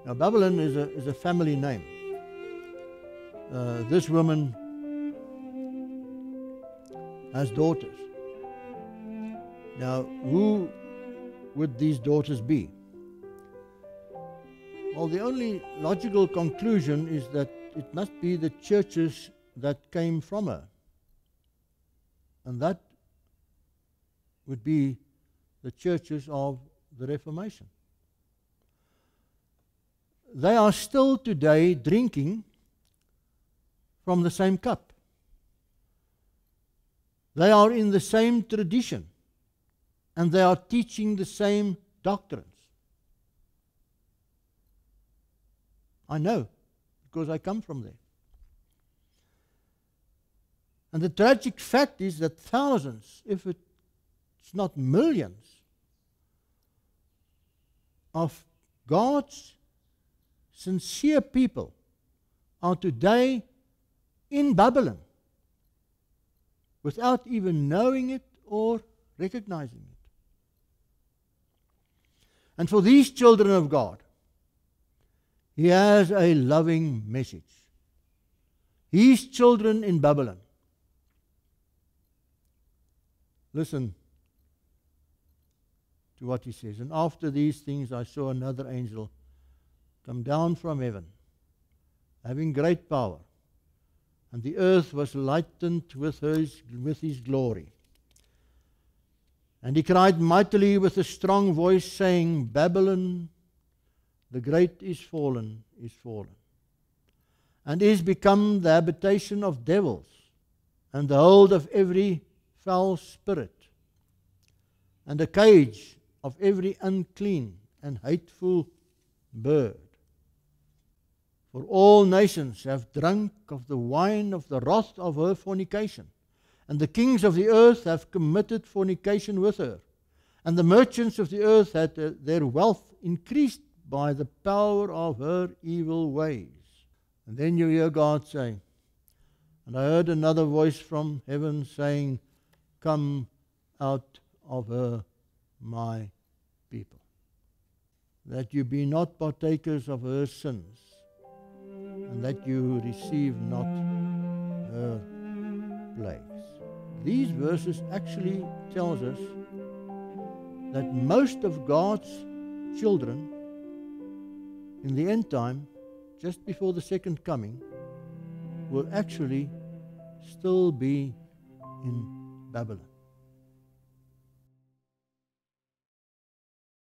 Now, Babylon is a family name. This woman has daughters. Now, who would these daughters be? Well, the only logical conclusion is that it must be the churches that came from her. And that would be the churches of the Reformation. They are still today drinking from the same cup. They are in the same tradition, and they are teaching the same doctrines. I know, because I come from there. And the tragic fact is that thousands, if it's not millions, of God's sincere people are today in Babylon without even knowing it or recognizing it. And for these children of God, He has a loving message. His children in Babylon. Listen to what He says. And after these things I saw another angel come down from heaven, having great power, and the earth was lightened with his glory. And he cried mightily with a strong voice, saying, Babylon the great is fallen, and is become the habitation of devils, and the hold of every foul spirit, and a cage of every unclean and hateful bird. For all nations have drunk of the wine of the wrath of her fornication, and the kings of the earth have committed fornication with her, and the merchants of the earth had their wealth increased by the power of her evil ways. And then you hear God say, and I heard another voice from heaven saying, Come out of her, my people, that you be not partakers of her sins, and that you receive not her plagues. These verses actually tells us that most of God's children in the end time, just before the second coming, will actually still be in Babylon.